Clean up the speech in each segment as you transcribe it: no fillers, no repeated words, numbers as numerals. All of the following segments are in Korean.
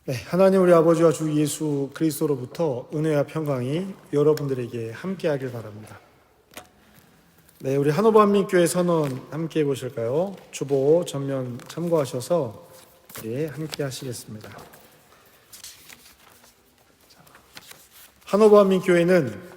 네, 하나님 우리 아버지와 주 예수 그리스도로부터 은혜와 평강이 여러분들에게 함께하길 바랍니다. 네, 우리 한오버 한민교회 선언 함께 해보실까요? 주보 전면 참고하셔서 함께 하시겠습니다. 한오버 한민교회는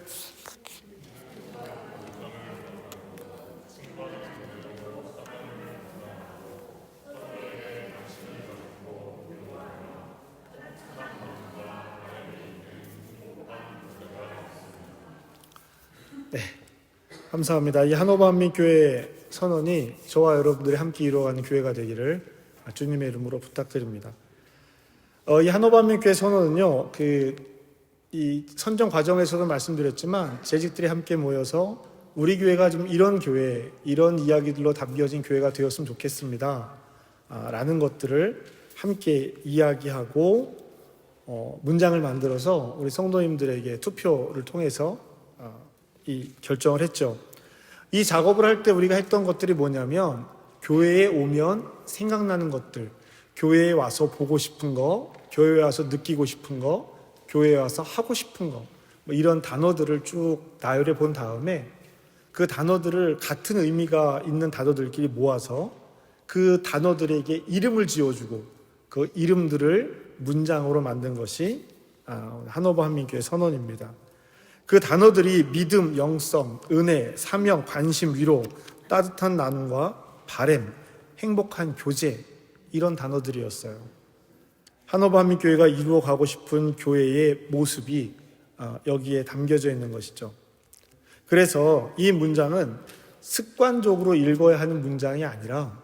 감사합니다. 이 한오버 한민교회 선언이 저와 여러분들이 함께 이루어가는 교회가 되기를 주님의 이름으로 부탁드립니다. 이 한오버 한민교회 선언은요, 이 선정 과정에서도 말씀드렸지만 재직들이 함께 모여서 우리 교회가 좀 이런 교회, 이런 이야기들로 담겨진 교회가 되었으면 좋겠습니다. 라는 것들을 함께 이야기하고 문장을 만들어서 우리 성도님들에게 투표를 통해서 이 결정을 했죠. 이 작업을 할 때 우리가 했던 것들이 뭐냐면 교회에 오면 생각나는 것들, 교회에 와서 보고 싶은 거, 교회에 와서 느끼고 싶은 거, 교회에 와서 하고 싶은 거, 이런 단어들을 쭉 나열해 본 다음에 그 단어들을 같은 의미가 있는 단어들끼리 모아서 그 단어들에게 이름을 지어주고 그 이름들을 문장으로 만든 것이 한오버 한민교회 선언입니다. 그 단어들이 믿음, 영성, 은혜, 사명, 관심, 위로, 따뜻한 나눔과 바램, 행복한 교제, 이런 단어들이었어요. 한오버 한민교회가 이루어가고 싶은 교회의 모습이 여기에 담겨져 있는 것이죠. 그래서 이 문장은 습관적으로 읽어야 하는 문장이 아니라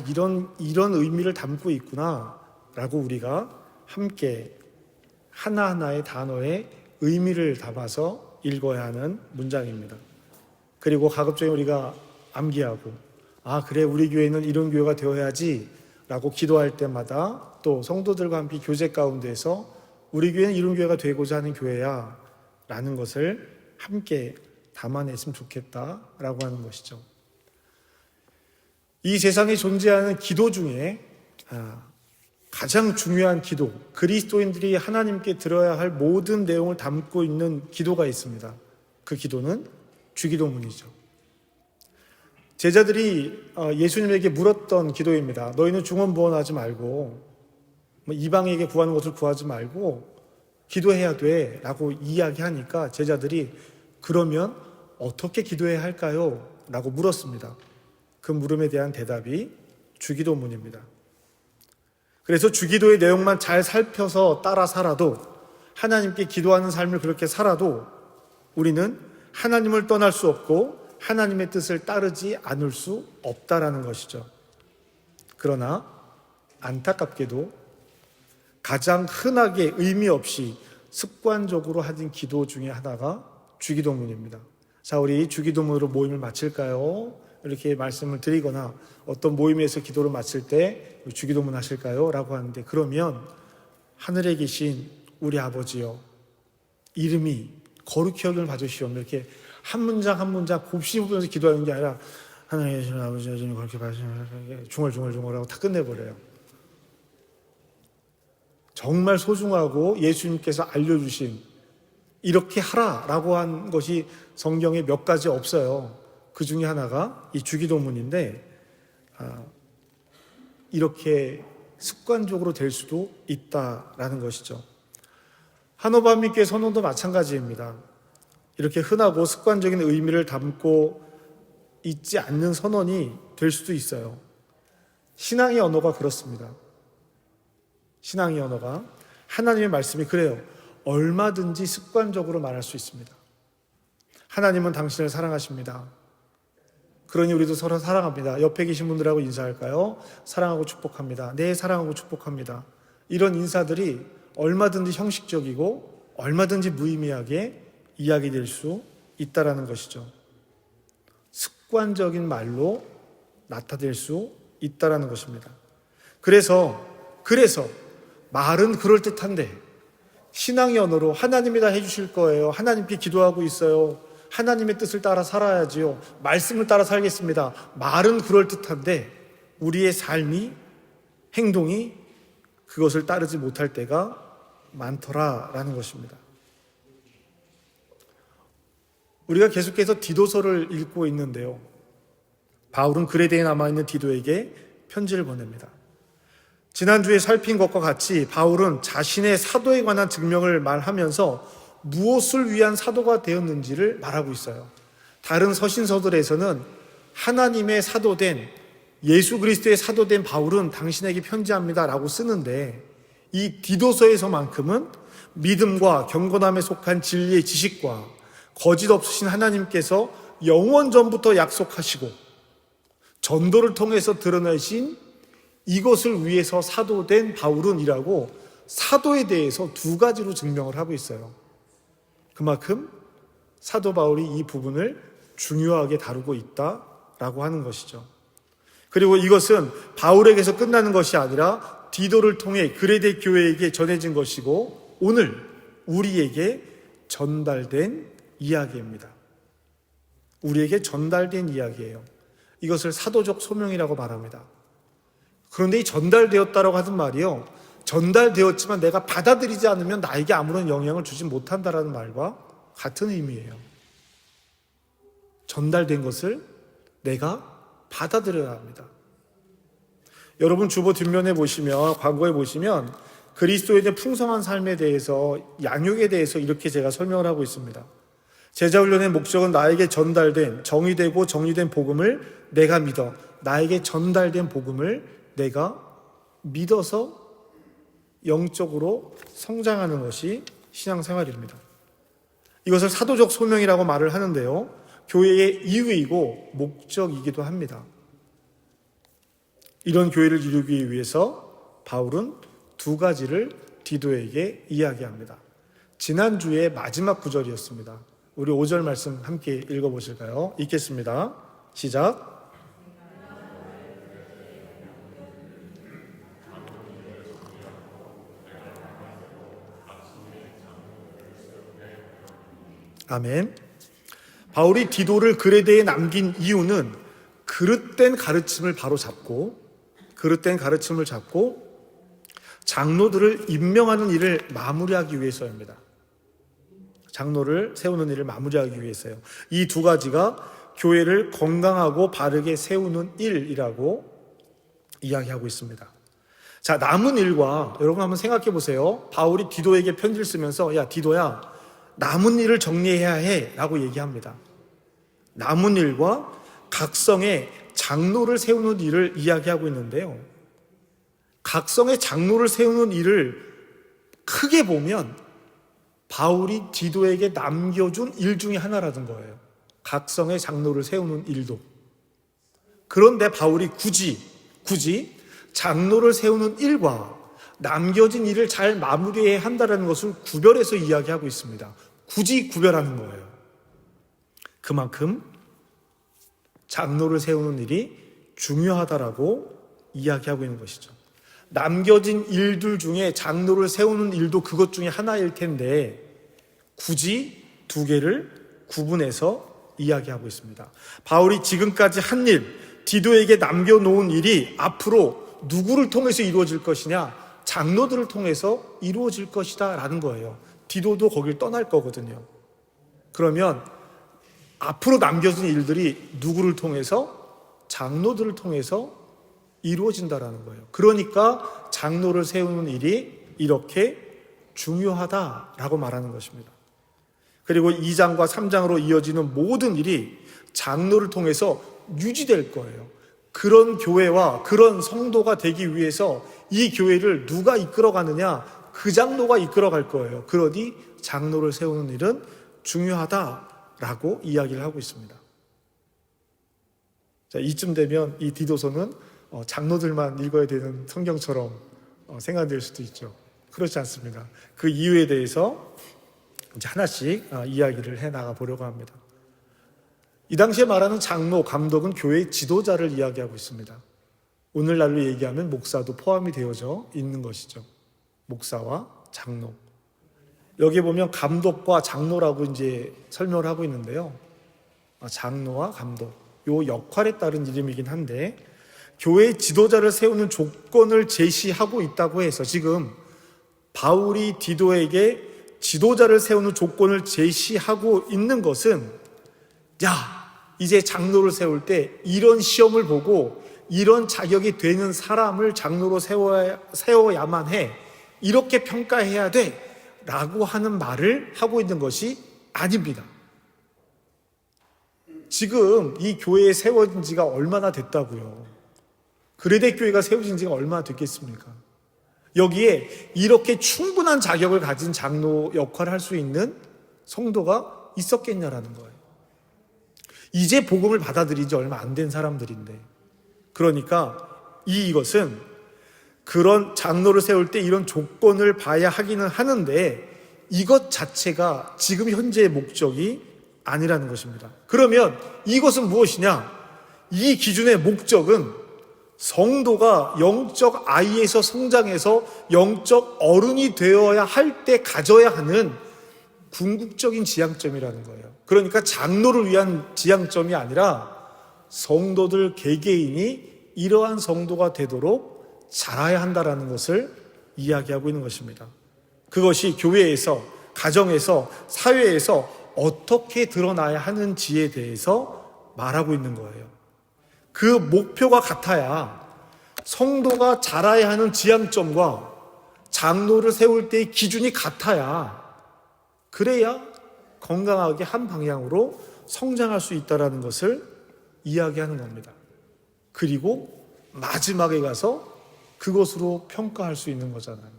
이런 의미를 담고 있구나 라고 우리가 함께 하나하나의 단어에 의미를 담아서 읽어야 하는 문장입니다. 그리고 가급적이 우리가 암기하고 그래 우리 교회는 이런 교회가 되어야지 라고 기도할 때마다 또 성도들과 함께 교제 가운데서 우리 교회는 이런 교회가 되고자 하는 교회야 라는 것을 함께 담아냈으면 좋겠다라고 하는 것이죠. 이 세상에 존재하는 기도 중에 가장 중요한 기도, 그리스도인들이 하나님께 들어야 할 모든 내용을 담고 있는 기도가 있습니다. 그 기도는 주기도문이죠. 제자들이 예수님에게 물었던 기도입니다. 너희는 중언부언하지 말고 이방에게 구하는 것을 구하지 말고 기도해야 돼 라고 이야기하니까 제자들이 그러면 어떻게 기도해야 할까요? 라고 물었습니다. 그 물음에 대한 대답이 주기도문입니다. 그래서 주기도의 내용만 잘 살펴서 따라 살아도, 하나님께 기도하는 삶을 그렇게 살아도 우리는 하나님을 떠날 수 없고 하나님의 뜻을 따르지 않을 수 없다라는 것이죠. 그러나 안타깝게도 가장 흔하게 의미 없이 습관적으로 하는 기도 중에 하나가 주기도문입니다. 자, 우리 주기도문으로 모임을 마칠까요? 이렇게 말씀을 드리거나 어떤 모임에서 기도를 마칠 때 주기도문 하실까요? 라고 하는데, 그러면 하늘에 계신 우리 아버지여, 이름이 거룩히 여김을 받으시옵며, 이렇게 한 문장 한 문장 곱씹으면서 기도하는 게 아니라 하늘에 계신 아버지 여전히 그렇게 받으시옵며 중얼중얼중얼하고 다 끝내버려요. 정말 소중하고 예수님께서 알려주신 이렇게 하라라고 한 것이 성경에 몇 가지 없어요. 그 중에 하나가 이 주기도문인데 이렇게 습관적으로 될 수도 있다라는 것이죠. 한오버 한민교회 선언도 마찬가지입니다. 이렇게 흔하고 습관적인 의미를 담고 있지 않는 선언이 될 수도 있어요. 신앙의 언어가 그렇습니다. 신앙의 언어가, 하나님의 말씀이 그래요. 얼마든지 습관적으로 말할 수 있습니다. 하나님은 당신을 사랑하십니다. 그러니 우리도 서로 사랑합니다. 옆에 계신 분들하고 인사할까요? 사랑하고 축복합니다. 네, 사랑하고 축복합니다. 이런 인사들이 얼마든지 형식적이고 얼마든지 무의미하게 이야기될 수 있다라는 것이죠. 습관적인 말로 나타낼 수 있다라는 것입니다. 그래서 말은 그럴듯한데 신앙의 언어로 하나님이 다 해주실 거예요. 하나님께 기도하고 있어요. 하나님의 뜻을 따라 살아야지요. 말씀을 따라 살겠습니다. 말은 그럴듯한데 우리의 삶이, 행동이 그것을 따르지 못할 때가 많더라라는 것입니다. 우리가 계속해서 디도서를 읽고 있는데요, 바울은 그레데에 남아있는 디도에게 편지를 보냅니다. 지난주에 살핀 것과 같이 바울은 자신의 사도에 관한 증명을 말하면서 무엇을 위한 사도가 되었는지를 말하고 있어요. 다른 서신서들에서는 하나님의 사도된, 예수 그리스도의 사도된 바울은 당신에게 편지합니다 라고 쓰는데, 이 디도서에서만큼은 믿음과 경건함에 속한 진리의 지식과 거짓 없으신 하나님께서 영원 전부터 약속하시고 전도를 통해서 드러내신 이것을 위해서 사도된 바울은이라고 사도에 대해서 두 가지로 증명을 하고 있어요. 그만큼 사도 바울이 이 부분을 중요하게 다루고 있다라고 하는 것이죠. 그리고 이것은 바울에게서 끝나는 것이 아니라 디도를 통해 그레데 교회에게 전해진 것이고 오늘 우리에게 전달된 이야기입니다. 우리에게 전달된 이야기예요. 이것을 사도적 소명이라고 말합니다. 그런데 이 전달되었다라고 하는 말이요, 전달되었지만 내가 받아들이지 않으면 나에게 아무런 영향을 주지 못한다라는 말과 같은 의미예요. 전달된 것을 내가 받아들여야 합니다. 여러분 주보 뒷면에 보시면, 광고에 보시면 그리스도에 대한 풍성한 삶에 대해서, 양육에 대해서 이렇게 제가 설명을 하고 있습니다. 제자훈련의 목적은 나에게 전달된, 정의되고 정리된 복음을 내가 믿어, 나에게 전달된 복음을 내가 믿어서 영적으로 성장하는 것이 신앙생활입니다. 이것을 사도적 소명이라고 말을 하는데요, 교회의 이유이고 목적이기도 합니다. 이런 교회를 이루기 위해서 바울은 두 가지를 디도에게 이야기합니다. 지난주의 마지막 구절이었습니다. 우리 5절 말씀 함께 읽어보실까요? 읽겠습니다. 시작. 아멘. 바울이 디도를 그레데에 남긴 이유는 그릇된 가르침을 바로 잡고, 장로들을 임명하는 일을 마무리하기 위해서입니다. 장로를 세우는 일을 마무리하기 위해서요. 이 두 가지가 교회를 건강하고 바르게 세우는 일이라고 이야기하고 있습니다. 자, 남은 일과, 여러분 한번 생각해 보세요. 바울이 디도에게 편지를 쓰면서, 야 디도야, 남은 일을 정리해야 해 라고 얘기합니다. 남은 일과 각성의 장로를 세우는 일을 이야기하고 있는데요, 각성의 장로를 세우는 일을 크게 보면 바울이 디도에게 남겨준 일 중에 하나라는 거예요. 각성의 장로를 세우는 일도. 그런데 바울이 굳이 장로를 세우는 일과 남겨진 일을 잘 마무리해야 한다는 것을 구별해서 이야기하고 있습니다. 굳이 구별하는 거예요. 그만큼 장로를 세우는 일이 중요하다라고 이야기하고 있는 것이죠. 남겨진 일들 중에 장로를 세우는 일도 그것 중에 하나일 텐데 굳이 두 개를 구분해서 이야기하고 있습니다. 바울이 지금까지 한 일, 디도에게 남겨놓은 일이 앞으로 누구를 통해서 이루어질 것이냐? 장로들을 통해서 이루어질 것이다 라는 거예요. 디도도 거길 떠날 거거든요. 그러면 앞으로 남겨진 일들이 누구를 통해서? 장로들을 통해서 이루어진다라는 거예요. 그러니까 장로를 세우는 일이 이렇게 중요하다라고 말하는 것입니다. 그리고 2장과 3장으로 이어지는 모든 일이 장로를 통해서 유지될 거예요. 그런 교회와 그런 성도가 되기 위해서 이 교회를 누가 이끌어가느냐? 그 장로가 이끌어갈 거예요. 그러니 장로를 세우는 일은 중요하다라고 이야기를 하고 있습니다. 자, 이쯤 되면 이 디도서는 장로들만 읽어야 되는 성경처럼 생각될 수도 있죠. 그렇지 않습니다. 그 이유에 대해서 이제 하나씩 이야기를 해나가 보려고 합니다. 이 당시에 말하는 장로, 감독은 교회의 지도자를 이야기하고 있습니다. 오늘날로 얘기하면 목사도 포함이 되어져 있는 것이죠. 목사와 장로. 여기 보면 감독과 장로라고 이제 설명을 하고 있는데요. 장로와 감독. 요 역할에 따른 이름이긴 한데, 교회 지도자를 세우는 조건을 제시하고 있다고 해서 지금 바울이 디도에게 지도자를 세우는 조건을 제시하고 있는 것은 이제 장로를 세울 때 이런 시험을 보고 이런 자격이 되는 사람을 장로로 세워야만 해. 이렇게 평가해야 돼. 라고 하는 말을 하고 있는 것이 아닙니다. 지금 이 교회에 세워진 지가 얼마나 됐다고요? 그레데 교회가 세워진 지가 얼마나 됐겠습니까? 여기에 이렇게 충분한 자격을 가진 장로 역할을 할 수 있는 성도가 있었겠냐라는 거예요. 이제 복음을 받아들인 지 얼마 안 된 사람들인데, 그러니까 이것은 그런 장로를 세울 때 이런 조건을 봐야 하기는 하는데 이것 자체가 지금 현재의 목적이 아니라는 것입니다. 그러면 이것은 무엇이냐? 이 기준의 목적은 성도가 영적 아이에서 성장해서 영적 어른이 되어야 할 때 가져야 하는 궁극적인 지향점이라는 거예요. 그러니까 장로를 위한 지향점이 아니라 성도들 개개인이 이러한 성도가 되도록 자라야 한다라는 것을 이야기하고 있는 것입니다. 그것이 교회에서, 가정에서, 사회에서 어떻게 드러나야 하는지에 대해서 말하고 있는 거예요. 그 목표가 같아야 성도가 자라야 하는 지향점과 장로를 세울 때의 기준이 같아야, 그래야 건강하게 한 방향으로 성장할 수 있다는 것을 이야기하는 겁니다. 그리고 마지막에 가서 그것으로 평가할 수 있는 거잖아요.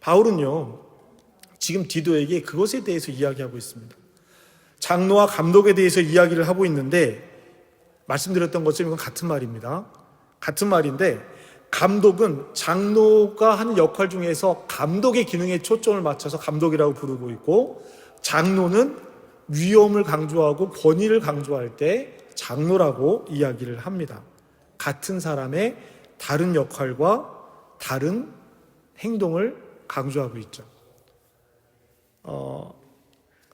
바울은요, 지금 디도에게 그것에 대해서 이야기하고 있습니다. 장로와 감독에 대해서 이야기를 하고 있는데, 말씀드렸던 것처럼 이건 같은 말입니다. 같은 말인데, 감독은 장로가 하는 역할 중에서 감독의 기능에 초점을 맞춰서 감독이라고 부르고 있고, 장로는 위엄을 강조하고 권위를 강조할 때 장로라고 이야기를 합니다. 같은 사람의 다른 역할과 다른 행동을 강조하고 있죠.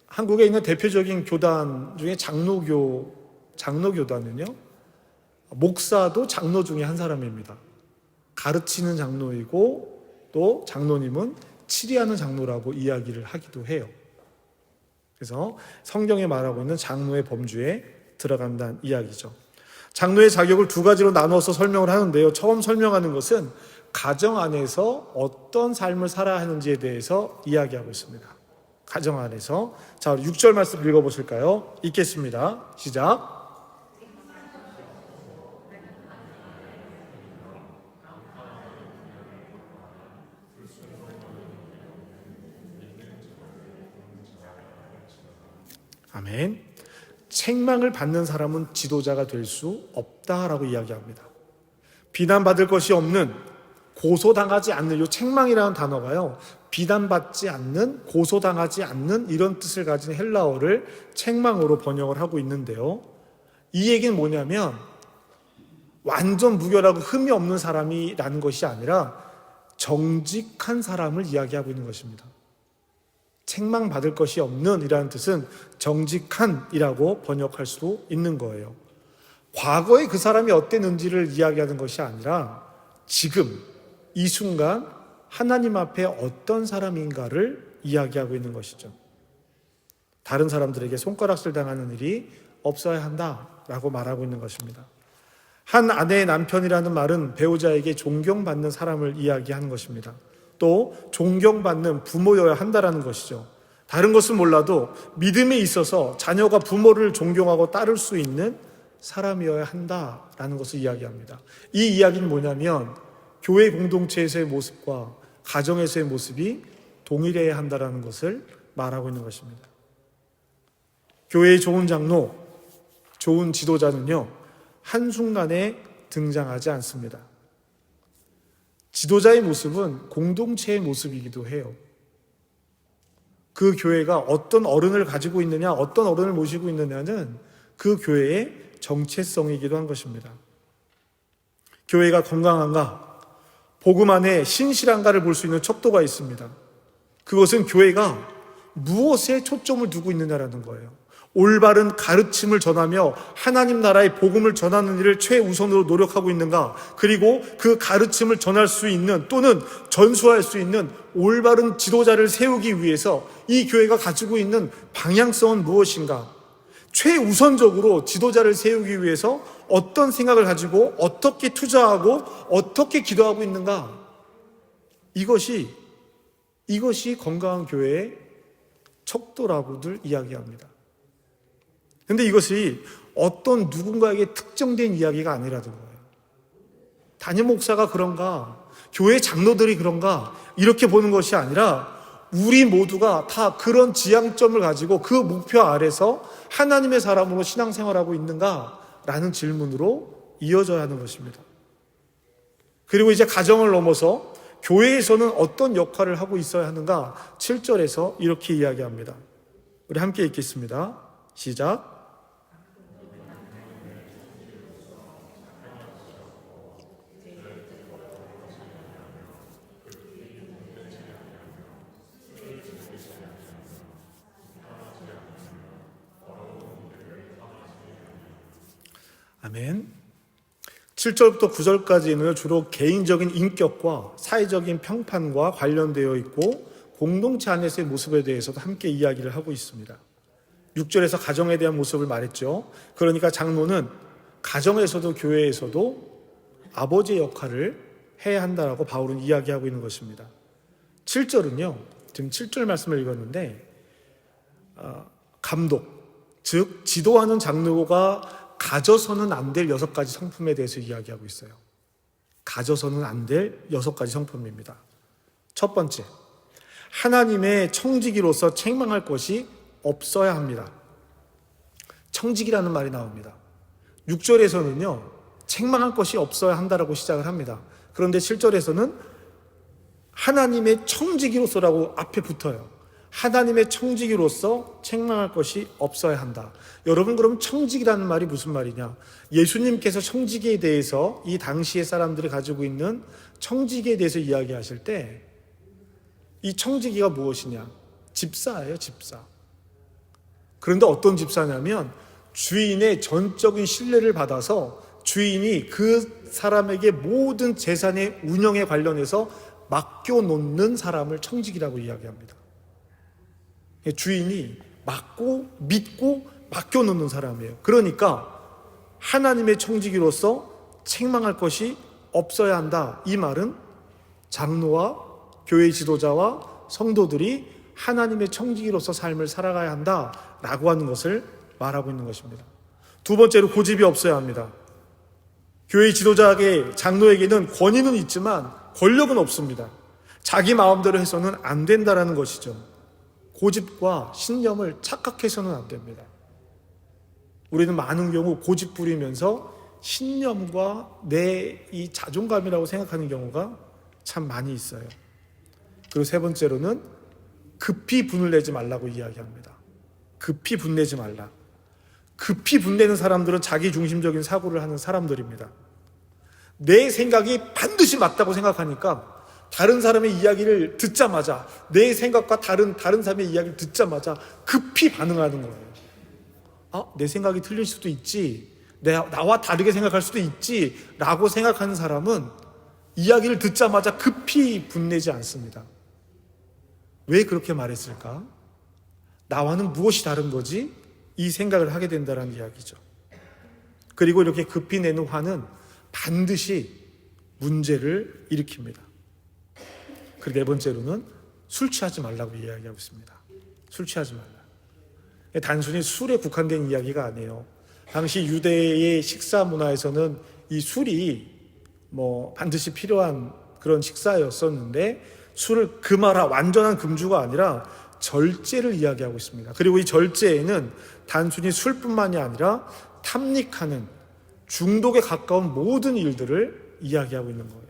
한국에 있는 대표적인 교단 중에 장로교단은요, 목사도 장로 중에 한 사람입니다. 가르치는 장로이고 또 장로님은 치리하는 장로라고 이야기를 하기도 해요. 그래서 성경에 말하고 있는 장로의 범주에 들어간다는 이야기죠. 장로의 자격을 두 가지로 나눠서 설명을 하는데요. 처음 설명하는 것은 가정 안에서 어떤 삶을 살아야 하는지에 대해서 이야기하고 있습니다. 가정 안에서. 자, 6절 말씀 읽어보실까요? 읽겠습니다. 시작. 아멘. 책망을 받는 사람은 지도자가 될 수 없다라고 이야기합니다. 비난받을 것이 없는, 고소당하지 않는, 이 책망이라는 단어가요, 비난받지 않는, 고소당하지 않는 이런 뜻을 가진 헬라어를 책망으로 번역을 하고 있는데요. 이 얘기는 뭐냐면 완전 무결하고 흠이 없는 사람이라는 것이 아니라 정직한 사람을 이야기하고 있는 것입니다. 책망받을 것이 없는 이라는 뜻은 정직한이라고 번역할 수도 있는 거예요. 과거에 그 사람이 어땠는지를 이야기하는 것이 아니라 지금 이 순간 하나님 앞에 어떤 사람인가를 이야기하고 있는 것이죠. 다른 사람들에게 손가락질 당하는 일이 없어야 한다라고 말하고 있는 것입니다. 한 아내의 남편이라는 말은 배우자에게 존경받는 사람을 이야기하는 것입니다. 또 존경받는 부모여야 한다라는 것이죠. 다른 것은 몰라도 믿음에 있어서 자녀가 부모를 존경하고 따를 수 있는 사람이어야 한다라는 것을 이야기합니다. 이 이야기는 뭐냐면 교회 공동체에서의 모습과 가정에서의 모습이 동일해야 한다라는 것을 말하고 있는 것입니다. 교회의 좋은 장로, 좋은 지도자는요, 한순간에 등장하지 않습니다. 지도자의 모습은 공동체의 모습이기도 해요. 그 교회가 어떤 어른을 가지고 있느냐, 어떤 어른을 모시고 있느냐는 그 교회의 정체성이기도 한 것입니다. 교회가 건강한가, 복음 안에 신실한가를 볼 수 있는 척도가 있습니다. 그것은 교회가 무엇에 초점을 두고 있느냐라는 거예요. 올바른 가르침을 전하며 하나님 나라의 복음을 전하는 일을 최우선으로 노력하고 있는가? 그리고 그 가르침을 전할 수 있는 또는 전수할 수 있는 올바른 지도자를 세우기 위해서 이 교회가 가지고 있는 방향성은 무엇인가? 최우선적으로 지도자를 세우기 위해서 어떤 생각을 가지고 어떻게 투자하고 어떻게 기도하고 있는가? 이것이 건강한 교회의 척도라고들 이야기합니다. 근데 이것이 어떤 누군가에게 특정된 이야기가 아니라는 거예요. 담임 목사가 그런가, 교회 장로들이 그런가, 이렇게 보는 것이 아니라 우리 모두가 다 그런 지향점을 가지고 그 목표 아래서 하나님의 사람으로 신앙생활하고 있는가라는 질문으로 이어져야 하는 것입니다. 그리고 이제 가정을 넘어서 교회에서는 어떤 역할을 하고 있어야 하는가 7절에서 이렇게 이야기합니다. 우리 함께 읽겠습니다. 시작. 아멘. 7절부터 9절까지는 주로 개인적인 인격과 사회적인 평판과 관련되어 있고 공동체 안에서의 모습에 대해서도 함께 이야기를 하고 있습니다. 6절에서 가정에 대한 모습을 말했죠. 그러니까 장로는 가정에서도 교회에서도 아버지의 역할을 해야 한다라고 바울은 이야기하고 있는 것입니다. 7절은요, 지금 7절 말씀을 읽었는데 감독, 즉 지도하는 장로가 가져서는 안 될 6가지 성품에 대해서 이야기하고 있어요. 가져서는 안 될 6가지 성품입니다. 첫 번째, 하나님의 청지기로서 책망할 것이 없어야 합니다. 청지기라는 말이 나옵니다. 6절에서는요, 책망할 것이 없어야 한다라고 시작을 합니다. 그런데 7절에서는 하나님의 청지기로서라고 앞에 붙어요. 하나님의 청지기로서 책망할 것이 없어야 한다. 여러분, 그럼 청지기라는 말이 무슨 말이냐? 예수님께서 청지기에 대해서 이 당시의 사람들이 가지고 있는 청지기에 대해서 이야기하실 때 이 청지기가 무엇이냐? 집사예요, 집사. 그런데 어떤 집사냐면 주인의 전적인 신뢰를 받아서 주인이 그 사람에게 모든 재산의 운영에 관련해서 맡겨놓는 사람을 청지기라고 이야기합니다. 주인이 믿고 맡겨놓는 사람이에요. 그러니까 하나님의 청지기로서 책망할 것이 없어야 한다. 이 말은 장로와 교회 지도자와 성도들이 하나님의 청지기로서 삶을 살아가야 한다라고 하는 것을 말하고 있는 것입니다. 두 번째로 고집이 없어야 합니다. 교회 지도자에게 장로에게는 권위는 있지만 권력은 없습니다. 자기 마음대로 해서는 안 된다라는 것이죠. 고집과 신념을 착각해서는 안 됩니다. 우리는 많은 경우 고집 부리면서 신념과 내 이 자존감이라고 생각하는 경우가 참 많이 있어요. 그리고 세 번째로는 급히 분을 내지 말라고 이야기합니다. 급히 분내지 말라. 급히 분내는 사람들은 자기 중심적인 사고를 하는 사람들입니다. 내 생각이 반드시 맞다고 생각하니까 다른 사람의 이야기를 듣자마자 내 생각과 다른 사람의 이야기를 듣자마자 급히 반응하는 거예요. 내 생각이 틀릴 수도 있지, 나와 다르게 생각할 수도 있지 라고 생각하는 사람은 이야기를 듣자마자 급히 분내지 않습니다. 왜 그렇게 말했을까? 나와는 무엇이 다른 거지? 이 생각을 하게 된다는 이야기죠. 그리고 이렇게 급히 내는 화는 반드시 문제를 일으킵니다. 그리고 네 번째로는 술 취하지 말라고 이야기하고 있습니다. 술 취하지 말라. 단순히 술에 국한된 이야기가 아니에요. 당시 유대의 식사 문화에서는 이 술이 반드시 필요한 그런 식사였었는데 술을 금하라, 완전한 금주가 아니라 절제를 이야기하고 있습니다. 그리고 이 절제에는 단순히 술뿐만이 아니라 탐닉하는 중독에 가까운 모든 일들을 이야기하고 있는 거예요.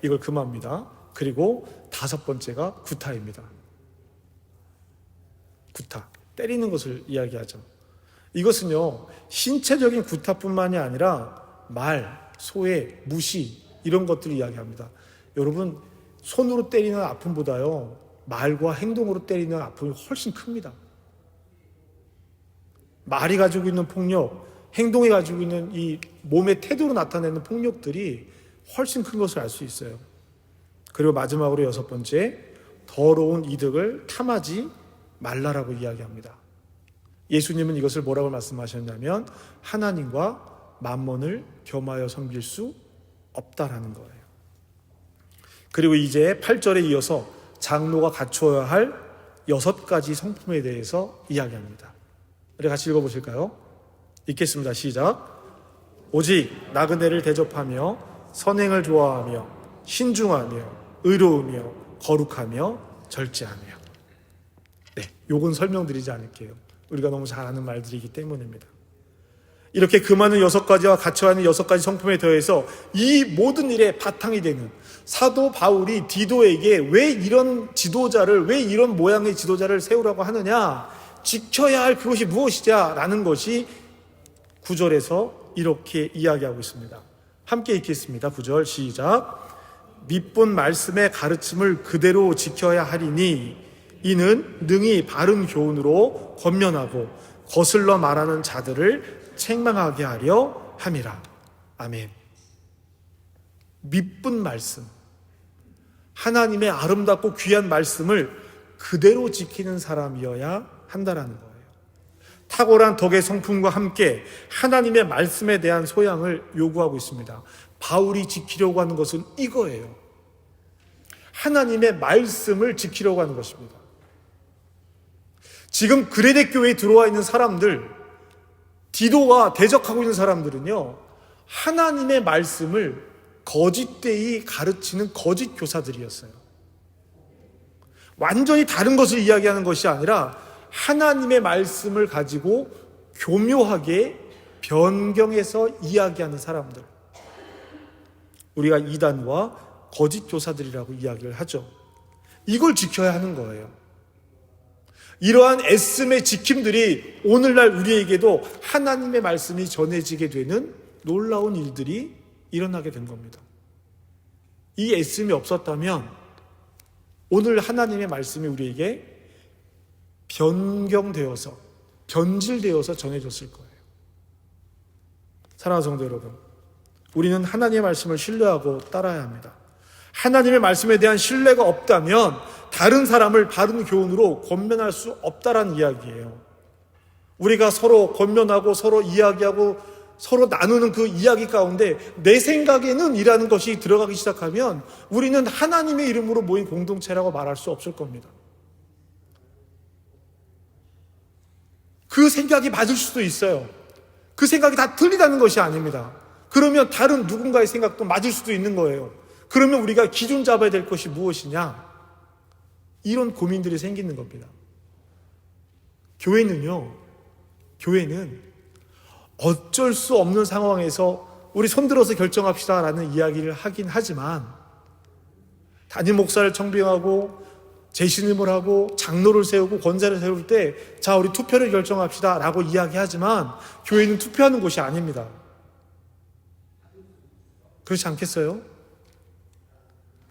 이걸 금합니다. 그리고 다섯 번째가 구타입니다. 구타, 때리는 것을 이야기하죠. 이것은요, 신체적인 구타뿐만이 아니라 말, 소외, 무시 이런 것들을 이야기합니다. 여러분, 손으로 때리는 아픔보다요 말과 행동으로 때리는 아픔이 훨씬 큽니다. 말이 가지고 있는 폭력, 행동이 가지고 있는 이 몸의 태도로 나타내는 폭력들이 훨씬 큰 것을 알 수 있어요. 그리고 마지막으로 6번째, 더러운 이득을 탐하지 말라라고 이야기합니다. 예수님은 이것을 뭐라고 말씀하셨냐면 하나님과 만몬을 겸하여 섬길 수 없다라는 거예요. 그리고 이제 8절에 이어서 장로가 갖추어야 할 6가지 성품에 대해서 이야기합니다. 우리 같이 읽어보실까요? 읽겠습니다. 시작. 오직 나그네를 대접하며 선행을 좋아하며 신중하며 의로우며 거룩하며 절제하며. 네, 요건 설명드리지 않을게요. 우리가 너무 잘 아는 말들이기 때문입니다. 이렇게 그 많은 6가지와 갖춰야 하는 6가지 성품에 더해서 이 모든 일의 바탕이 되는 사도 바울이 디도에게 왜 이런 지도자를, 왜 이런 모양의 지도자를 세우라고 하느냐, 지켜야 할 그것이 무엇이냐 라는 것이 9절에서 이렇게 이야기하고 있습니다. 함께 읽겠습니다. 9절 시작. 밑본 말씀의 가르침을 그대로 지켜야 하리니 이는 능히 바른 교훈으로 권면하고 거슬러 말하는 자들을 책망하게 하려 함이라. 아멘. 밑본 말씀, 하나님의 아름답고 귀한 말씀을 그대로 지키는 사람이어야 한다라는 거예요. 탁월한 덕의 성품과 함께 하나님의 말씀에 대한 소양을 요구하고 있습니다. 바울이 지키려고 하는 것은 이거예요. 하나님의 말씀을 지키려고 하는 것입니다. 지금 그레데 교회에 들어와 있는 사람들, 디도와 대적하고 있는 사람들은요, 하나님의 말씀을 거짓되이 가르치는 거짓 교사들이었어요. 완전히 다른 것을 이야기하는 것이 아니라 하나님의 말씀을 가지고 교묘하게 변경해서 이야기하는 사람들, 우리가 이단과 거짓 교사들이라고 이야기를 하죠. 이걸 지켜야 하는 거예요. 이러한 애씀의 지킴들이 오늘날 우리에게도 하나님의 말씀이 전해지게 되는 놀라운 일들이 일어나게 된 겁니다. 이 애씀이 없었다면 오늘 하나님의 말씀이 우리에게 변경되어서, 변질되어서 전해졌을 거예요. 사랑하는 성도 여러분, 우리는 하나님의 말씀을 신뢰하고 따라야 합니다. 하나님의 말씀에 대한 신뢰가 없다면 다른 사람을 바른 교훈으로 권면할 수 없다라는 이야기예요. 우리가 서로 권면하고 서로 이야기하고 서로 나누는 그 이야기 가운데 내 생각에는 이라는 것이 들어가기 시작하면 우리는 하나님의 이름으로 모인 공동체라고 말할 수 없을 겁니다. 그 생각이 맞을 수도 있어요. 그 생각이 다 틀리다는 것이 아닙니다. 그러면 다른 누군가의 생각도 맞을 수도 있는 거예요. 그러면 우리가 기준 잡아야 될 것이 무엇이냐? 이런 고민들이 생기는 겁니다. 교회는 어쩔 수 없는 상황에서 우리 손들어서 결정합시다 라는 이야기를 하긴 하지만, 담임 목사를 청빙하고 재신임을 하고 장로를 세우고 권사를 세울 때 자, 우리 투표를 결정합시다 라고 이야기하지만 교회는 투표하는 곳이 아닙니다. 그렇지 않겠어요?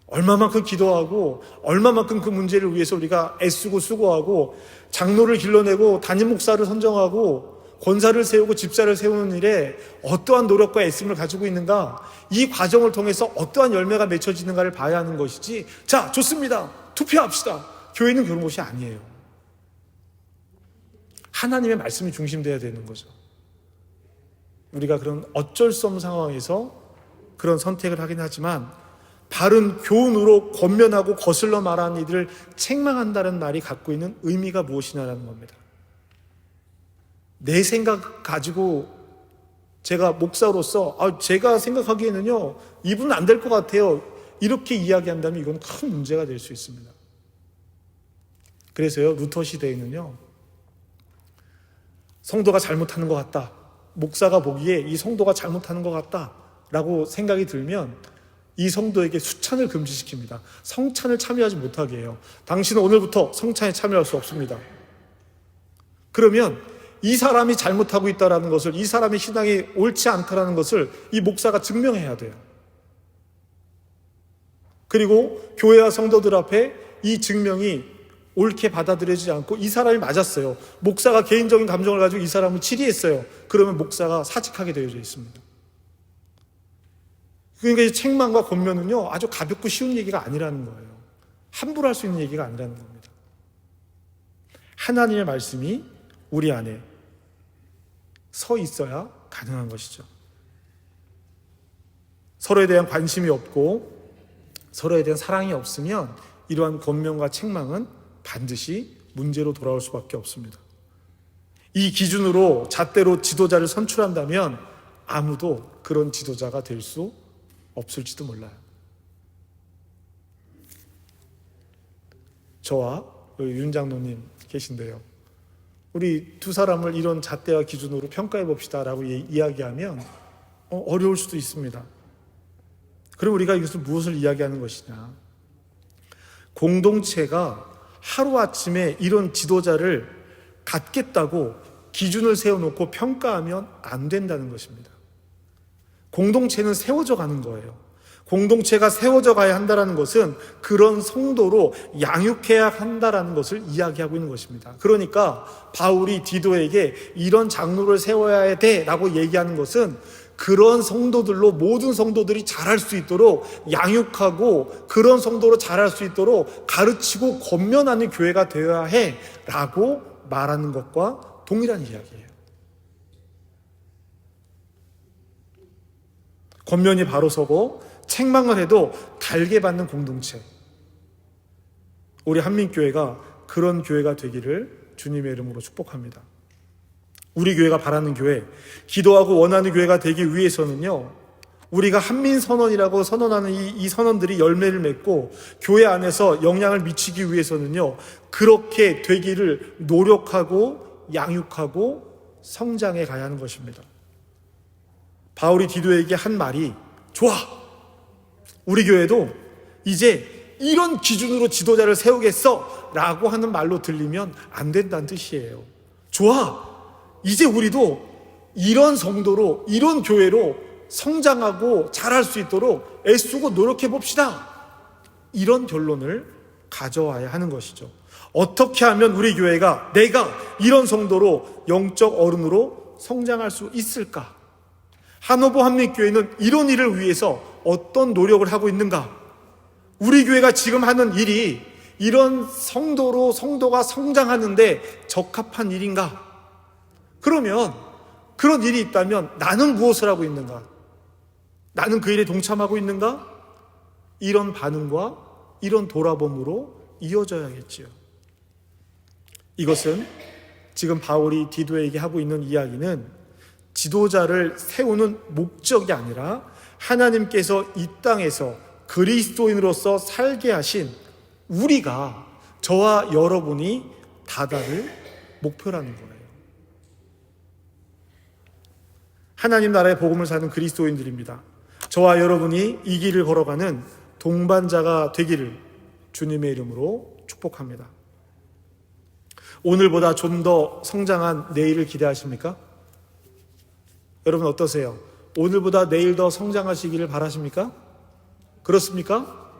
얼마만큼 기도하고 얼마만큼 그 문제를 위해서 우리가 애쓰고 수고하고 장로를 길러내고 담임 목사를 선정하고 권사를 세우고 집사를 세우는 일에 어떠한 노력과 애씀을 가지고 있는가, 이 과정을 통해서 어떠한 열매가 맺혀지는가를 봐야 하는 것이지, 자, 좋습니다, 투표합시다, 교회는 그런 곳이 아니에요. 하나님의 말씀이 중심되어야 되는 거죠. 우리가 그런 어쩔 수 없는 상황에서 그런 선택을 하긴 하지만 바른 교훈으로 권면하고 거슬러 말하는 이들을 책망한다는 말이 갖고 있는 의미가 무엇이냐라는 겁니다. 내 생각 가지고 제가 목사로서 제가 생각하기에는요, 이분은 안 될 것 같아요, 이렇게 이야기한다면 이건 큰 문제가 될 수 있습니다. 그래서요, 루터 시대에는요, 성도가 잘못하는 것 같다, 목사가 보기에 이 성도가 잘못하는 것 같다 라고 생각이 들면 이 성도에게 수찬을 금지시킵니다. 성찬을 참여하지 못하게 해요. 당신은 오늘부터 성찬에 참여할 수 없습니다. 그러면 이 사람이 잘못하고 있다는 것을, 이 사람의 신앙이 옳지 않다는 것을 이 목사가 증명해야 돼요. 그리고 교회와 성도들 앞에 이 증명이 옳게 받아들여지지 않고 이 사람이 맞았어요. 목사가 개인적인 감정을 가지고 이 사람을 치리했어요. 그러면 목사가 사직하게 되어져 있습니다. 그러니까 이 책망과 권면은요, 아주 가볍고 쉬운 얘기가 아니라는 거예요. 함부로 할 수 있는 얘기가 아니라는 겁니다. 하나님의 말씀이 우리 안에 서 있어야 가능한 것이죠. 서로에 대한 관심이 없고 서로에 대한 사랑이 없으면 이러한 권면과 책망은 반드시 문제로 돌아올 수밖에 없습니다. 이 기준으로 잣대로 지도자를 선출한다면 아무도 그런 지도자가 될 수 없을지도 몰라요. 저와 윤 장로님 계신데요. 우리 두 사람을 이런 잣대와 기준으로 평가해 봅시다라고 이야기하면 어려울 수도 있습니다. 그럼 우리가 이것을 무엇을 이야기하는 것이냐? 공동체가 하루아침에 이런 지도자를 갖겠다고 기준을 세워놓고 평가하면 안 된다는 것입니다. 공동체는 세워져 가는 거예요. 공동체가 세워져 가야 한다는 것은 그런 성도로 양육해야 한다는 것을 이야기하고 있는 것입니다. 그러니까 바울이 디도에게 이런 장로를 세워야 돼라고 얘기하는 것은 그런 성도들로 모든 성도들이 자랄 수 있도록 양육하고 그런 성도로 자랄 수 있도록 가르치고 권면하는 교회가 되어야 해라고 말하는 것과 동일한 이야기예요. 권면이 바로 서고 책망을 해도 달게 받는 공동체, 우리 한민교회가 그런 교회가 되기를 주님의 이름으로 축복합니다. 우리 교회가 바라는 교회, 기도하고 원하는 교회가 되기 위해서는요, 우리가 한민선언이라고 선언하는 이 선언들이 열매를 맺고 교회 안에서 영향을 미치기 위해서는요, 그렇게 되기를 노력하고 양육하고 성장해 가야 하는 것입니다. 바울이 디도에게 한 말이, 좋아, 우리 교회도 이제 이런 기준으로 지도자를 세우겠어 라고 하는 말로 들리면 안 된다는 뜻이에요. 좋아, 이제 우리도 이런 성도로, 이런 교회로 성장하고 자랄 수 있도록 애쓰고 노력해 봅시다, 이런 결론을 가져와야 하는 것이죠. 어떻게 하면 우리 교회가 내가 이런 성도로 영적 어른으로 성장할 수 있을까? 한호보 한민교회는 이런 일을 위해서 어떤 노력을 하고 있는가? 우리 교회가 지금 하는 일이 이런 성도가 성장하는데 적합한 일인가? 그러면 그런 일이 있다면 나는 무엇을 하고 있는가? 나는 그 일에 동참하고 있는가? 이런 반응과 이런 돌아봄으로 이어져야겠지요. 이것은 지금 바울이 디도에게 하고 있는 이야기는 지도자를 세우는 목적이 아니라 하나님께서 이 땅에서 그리스도인으로서 살게 하신 우리가, 저와 여러분이 다다를 목표라는 거예요. 하나님 나라의 복음을 사는 그리스도인들입니다. 저와 여러분이 이 길을 걸어가는 동반자가 되기를 주님의 이름으로 축복합니다. 오늘보다 좀 더 성장한 내일을 기대하십니까? 여러분 어떠세요? 오늘보다 내일 더 성장하시기를 바라십니까? 그렇습니까?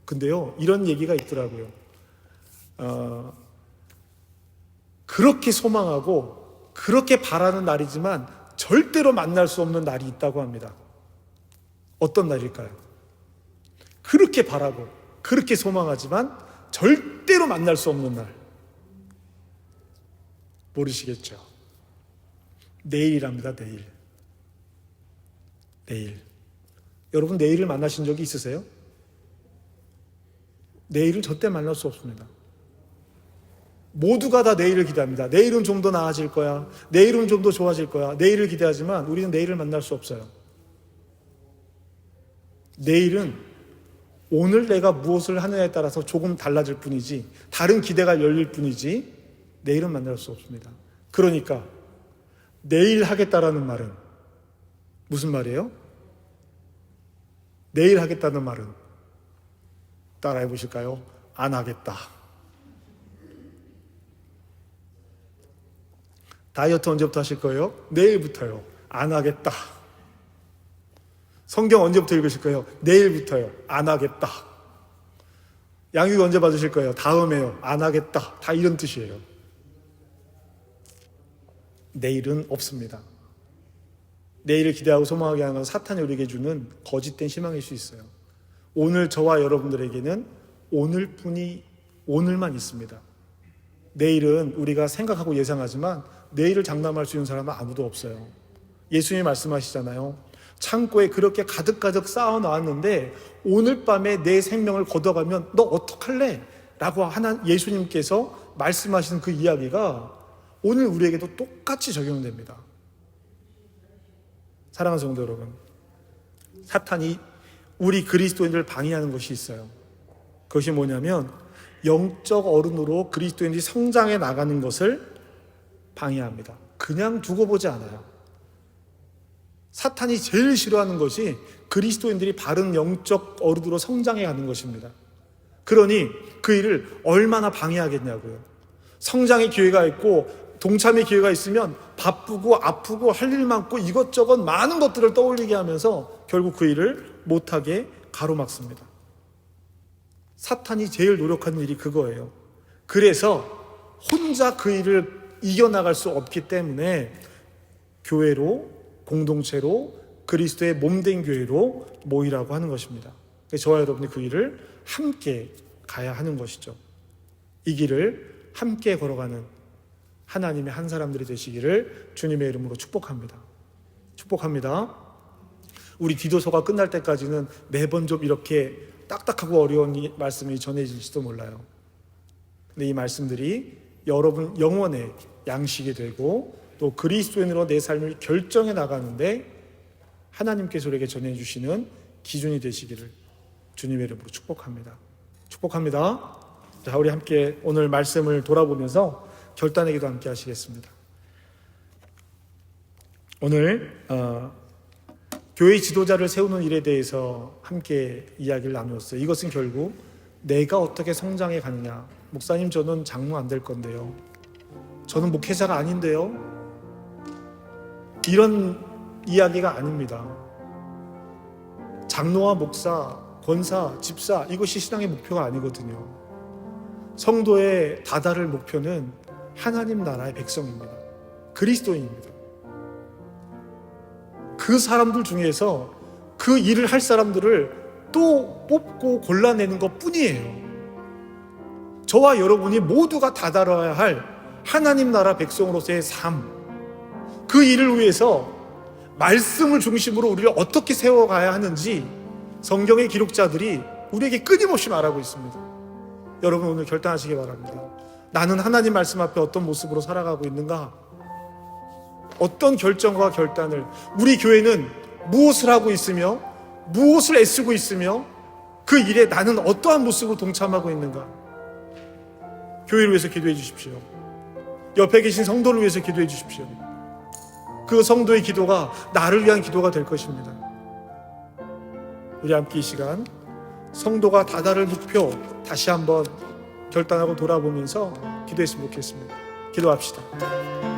근데요, 이런 얘기가 있더라고요. 그렇게 소망하고 그렇게 바라는 날이지만 절대로 만날 수 없는 날이 있다고 합니다. 어떤 날일까요? 그렇게 바라고 그렇게 소망하지만 절대로 만날 수 없는 날. 모르시겠죠? 내일이랍니다. 내일. 여러분 내일을 만나신 적이 있으세요? 내일은 절대 만날 수 없습니다. 모두가 다 내일을 기대합니다. 내일은 좀 더 나아질 거야, 내일은 좀 더 좋아질 거야, 내일을 기대하지만 우리는 내일을 만날 수 없어요. 내일은 오늘 내가 무엇을 하느냐에 따라서 조금 달라질 뿐이지, 다른 기대가 열릴 뿐이지 내일은 만날 수 없습니다. 그러니까 내일 하겠다라는 말은 무슨 말이에요? 내일 하겠다는 말은 따라해 보실까요? 안 하겠다. 다이어트 언제부터 하실 거예요? 내일부터요. 안 하겠다. 성경 언제부터 읽으실 거예요? 내일부터요. 안 하겠다. 양육 언제 받으실 거예요? 다음에요. 안 하겠다. 다 이런 뜻이에요. 내일은 없습니다. 내일을 기대하고 소망하게 하는 건 사탄이 우리에게 주는 거짓된 희망일 수 있어요. 오늘 저와 여러분들에게는 오늘뿐이 오늘만 있습니다. 내일은 우리가 생각하고 예상하지만 내일을 장담할 수 있는 사람은 아무도 없어요. 예수님이 말씀하시잖아요. 창고에 그렇게 가득가득 쌓아놨는데 오늘 밤에 내 생명을 걷어가면 너 어떡할래? 라고 예수님께서 말씀하시는 그 이야기가 오늘 우리에게도 똑같이 적용됩니다. 사랑하는 성도 여러분, 사탄이 우리 그리스도인들을 방해하는 것이 있어요. 그것이 뭐냐면 영적 어른으로 그리스도인들이 성장해 나가는 것을 방해합니다. 그냥 두고 보지 않아요. 사탄이 제일 싫어하는 것이 그리스도인들이 바른 영적 어른으로 성장해 가는 것입니다. 그러니 그 일을 얼마나 방해하겠냐고요. 성장의 기회가 있고 동참의 기회가 있으면 바쁘고 아프고 할 일 많고 이것저것 많은 것들을 떠올리게 하면서 결국 그 일을 못하게 가로막습니다. 사탄이 제일 노력하는 일이 그거예요. 그래서 혼자 그 일을 이겨나갈 수 없기 때문에 교회로, 공동체로, 그리스도의 몸된 교회로 모이라고 하는 것입니다. 저와 여러분이 그 일을 함께 가야 하는 것이죠. 이 길을 함께 걸어가는 하나님의 한 사람들이 되시기를 주님의 이름으로 축복합니다. 축복합니다. 우리 디도서가 끝날 때까지는 매번 좀 이렇게 딱딱하고 어려운 이 말씀이 전해질지도 몰라요. 근데 이 말씀들이 여러분 영혼의 양식이 되고 또 그리스도인으로 내 삶을 결정해 나가는데 하나님께서 우리에게 전해주시는 기준이 되시기를 주님의 이름으로 축복합니다. 축복합니다. 자, 우리 함께 오늘 말씀을 돌아보면서 결단의 기도 함께 하시겠습니다. 오늘 교회 지도자를 세우는 일에 대해서 함께 이야기를 나누었어요. 이것은 결국 내가 어떻게 성장해 가느냐. 목사님, 저는 장로 안 될 건데요. 저는 목회자가 아닌데요. 이런 이야기가 아닙니다. 장로와 목사, 권사, 집사, 이것이 신앙의 목표가 아니거든요. 성도의 다다를 목표는 하나님 나라의 백성입니다. 그리스도인입니다. 그 사람들 중에서 그 일을 할 사람들을 또 뽑고 골라내는 것 뿐이에요. 저와 여러분이 모두가 다다라야 할 하나님 나라 백성으로서의 삶, 그 일을 위해서 말씀을 중심으로 우리를 어떻게 세워가야 하는지 성경의 기록자들이 우리에게 끊임없이 말하고 있습니다. 여러분, 오늘 결단하시기 바랍니다. 나는 하나님 말씀 앞에 어떤 모습으로 살아가고 있는가? 어떤 결정과 결단을, 우리 교회는 무엇을 하고 있으며 무엇을 애쓰고 있으며 그 일에 나는 어떠한 모습으로 동참하고 있는가? 교회를 위해서 기도해 주십시오. 옆에 계신 성도를 위해서 기도해 주십시오. 그 성도의 기도가 나를 위한 기도가 될 것입니다. 우리 함께 이 시간 성도가 다다를 목표 다시 한번 결단하고 돌아보면서 기도했으면 좋겠습니다. 기도합시다.